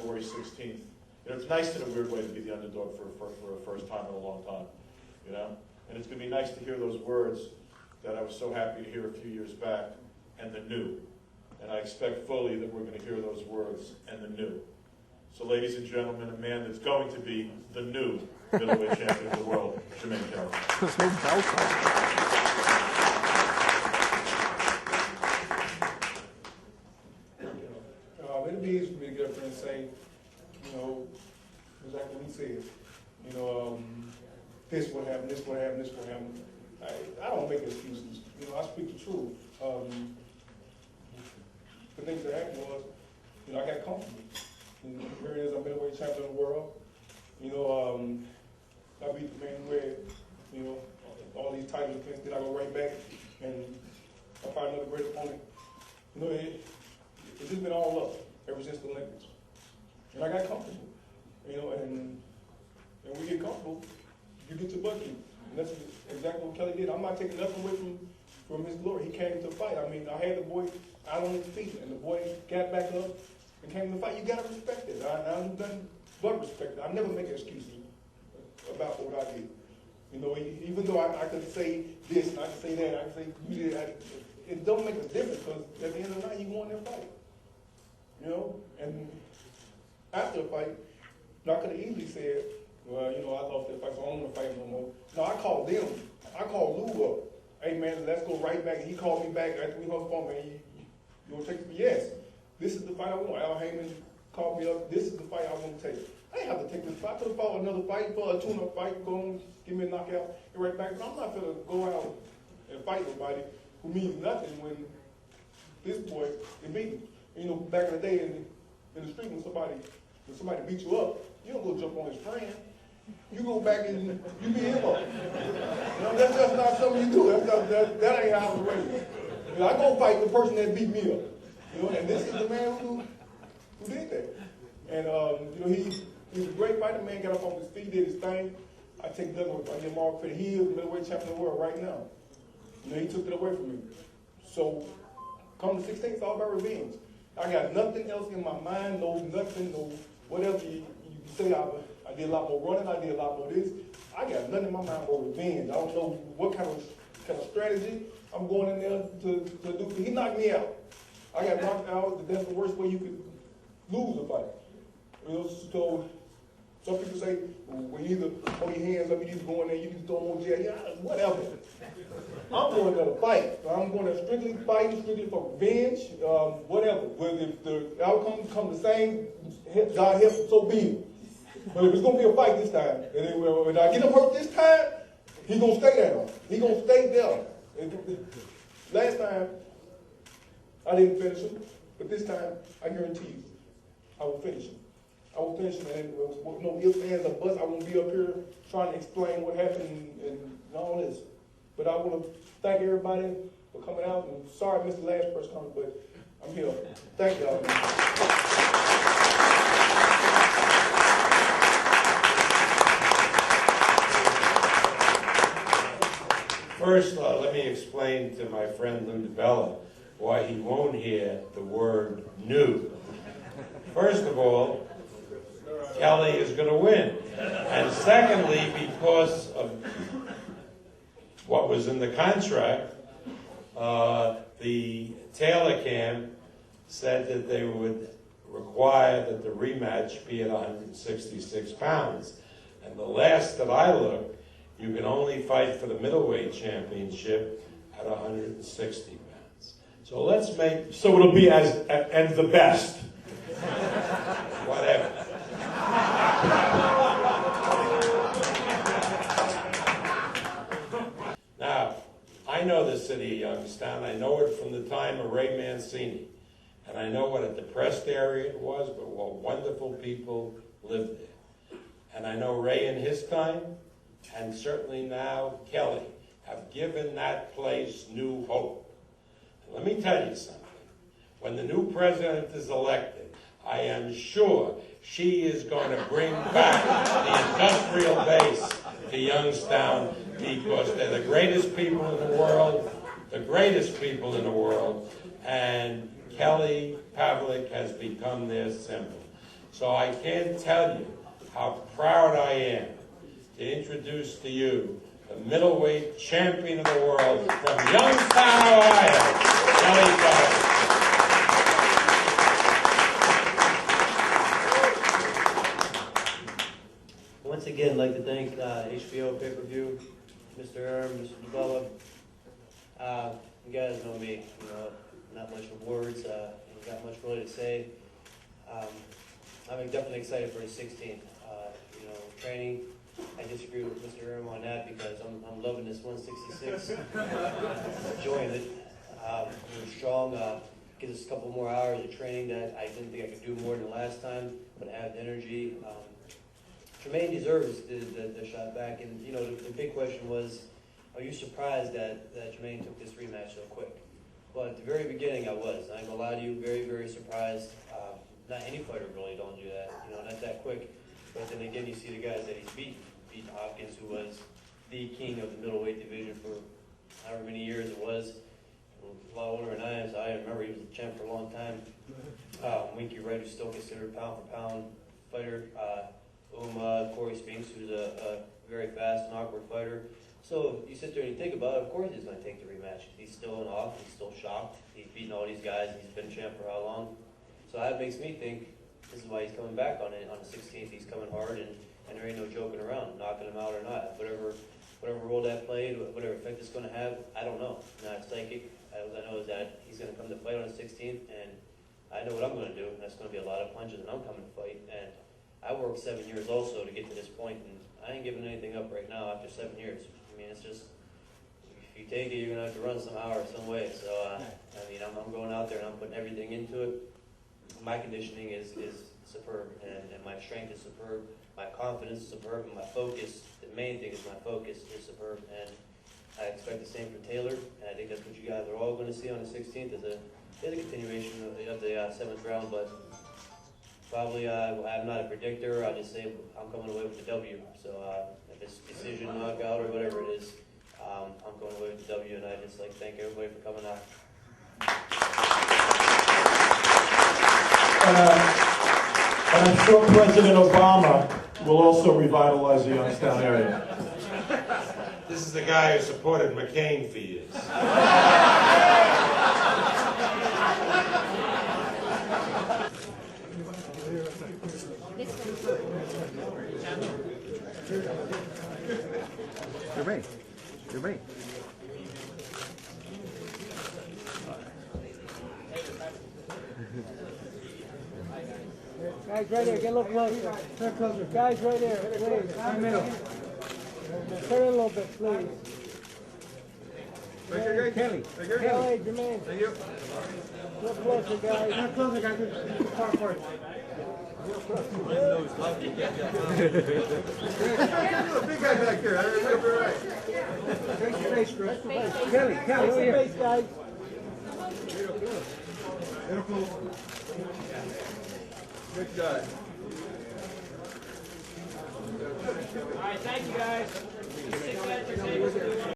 February 16th. You know, it's nice in a weird way to be the underdog for a first time in a long time, you know? And it's going to be nice to hear those words that I was so happy to hear a few years back, and the new. And I expect fully that we're going to hear those words, and the new. So ladies and gentlemen, a man that's going to be the new middleweight champion of the world, Jermain Kelly. There's no doubt. It means for me to get up there and say, you know, exactly what he said. You know, this what happened, this what happened, this what happened. I don't make excuses. You know, I speak the truth. The thing that happened was, you know, I got comfortable. You know, here it is, I'm middleweight champion of the world. You know, I beat the man who had, you know, all these titles. Then I go right back and I find another great opponent. You know, it's just been all up ever since the Olympics. And I got comfortable. You know, and when you get comfortable, you get your butt kicked. And that's exactly what Kelly did. I'm not taking nothing away from his glory. He came to fight. I mean, I had the boy out on his feet, and the boy got back up and came to fight. You got to respect it. I've done but respect it. I never make excuses about what I did. You know, even though I could say this and I could say that, I could say you did, it don't make a difference because at the end of the night, you won that fight. You know, and after the fight, I could have easily said, well, you know, I lost that fight, so I don't want to fight no more. No, I called them. I called Lou up. Hey, man, let's go right back. And he called me back after we hung the phone, man. You want to take it? Yes. This is the fight I want. Al Heyman called me up. This is the fight I want to take. I didn't have to take this fight. I could have fought another fight, for a tune-up fight, go on, give me a knockout, and right back. But I'm not going to go out and fight nobody who means nothing when this boy is beat me. You know, back in the day in the street, when somebody beat you up, you don't go jump on his friend. You go back and you beat him up. You know, that's just not something you do. That ain't how I was raised. You know, I go fight the person that beat me up. You know, and this is the man who did that. And you know, he's a great fighter. Man got up on his feet, did his thing. I take nothing away. I give him all credit. He is the middleweight champion of the world right now. You know, he took it away from me. So come the 16th, it's all about revenge. I got nothing else in my mind, no nothing, no whatever you say. I did a lot more running, I did a lot more this. I got nothing in my mind but revenge. I don't know what kind of strategy I'm going in there to do. He knocked me out. I got knocked out. That's the worst way you could lose a fight. You know, so some people say, well, you either hold your hands up, you either go in there, you can throw them on jail. Yeah, whatever. I'm going there to fight. I'm going to strictly fight, strictly for revenge, whatever. Well, if the outcome comes the same, God help, so be it. But if it's going to be a fight this time, and then when I get him hurt this time, he's going to stay there. He's going to stay there. Last time, I didn't finish him, but this time, I guarantee you, I will finish him. I will finish him, and with no ifs, ands, or buts. I won't be up here trying to explain what happened and all this. But I want to thank everybody for coming out. And sorry I missed the last press conference, but I'm here. Thank y'all. First, let me explain to my friend Lou DiBella why he won't hear the word new. First of all, Kelly is going to win. And secondly, because of what was in the contract, the Taylor camp said that they would require that the rematch be at 166 pounds. And the last that I looked, you can only fight for the middleweight championship at 160 pounds. So let's make... So it'll be and the best. Whatever. Now, I know the city of Youngstown. I know it from the time of Ray Mancini. And I know what a depressed area it was, but what wonderful people lived there. And I know Ray in his time, and certainly now Kelly, have given that place new hope. And let me tell you something. When the new president is elected, I am sure she is going to bring back the industrial base to Youngstown, because they're the greatest people in the world, and Kelly Pavlik has become their symbol. So I can't tell you how proud I am to introduce to you the middleweight champion of the world from Youngstown, Ohio, Kelly Kelly. Once again, I'd like to thank HBO Pay-Per-View, Mr. Erm, Mr. DeBella. You guys know me, not much of words, not much really to say. I'm definitely excited for the 16th. Training, I disagree with Mr. Erm on that because I'm loving this 166. Enjoying it. We're strong. Gives us a couple more hours of training that I didn't think I could do more than last time, but I have the energy. Jermain deserves the shot back, and the big question was, are you surprised that Jermain took this rematch so quick? Well, at the very beginning I was. I ain't gonna lie to you, very, very surprised. Not any fighter really don't do that, not that quick. But then again, you see the guys that he's beat. Beat Hopkins, who was the king of the middleweight division for however many years it was. A lot older than I am, so I remember he was the champ for a long time. Winky Wright, who's still considered pound for pound fighter. Corey Spinks, who's a very fast and awkward fighter. So you sit there and you think about it, of course he's going to take the rematch. He's still in awe, he's still shocked. He's beaten all these guys, he's been champ for how long? So that makes me think this is why he's coming back on the 16th. He's coming hard, and there ain't no joking around, knocking him out or not. Whatever role that played, whatever effect it's going to have, I don't know. I'm not psychic. All I know is that he's going to come to fight on the 16th, and I know what I'm going to do, and that's going to be a lot of punches, and I'm coming to fight. And I worked 7 years also to get to this point, and I ain't giving anything up right now after 7 years. I mean, it's just, if you take it, you're going to have to run somehow or some way. So, I'm going out there and I'm putting everything into it. My conditioning is superb, and my strength is superb. My confidence is superb, and my focus, the main thing is my focus is superb. And I expect the same for Taylor, and I think that's what you guys are all going to see on the 16th is a continuation of the 7th round, but probably I'm not a predictor. I'll just say I'm coming away with the W. So if it's decision, knockout, or whatever it is, I'm going away with the W, and I just thank everybody for coming out. And I'm sure President Obama will also revitalize the Youngstown area. This is the guy who supported McCain for years. Jermain. Guys, right here, get a little closer. Turn closer. Guys, right here, please. In the middle. Turn in a little bit, please. Kelly. Kelly, Jermain. Thank you. A little closer, guys. A little closer, guys. Far forward. Big guy back here. I'll be right. Face your face, Chris. Kelly, over here. Face, guys. Good guy. All right, thank you, guys.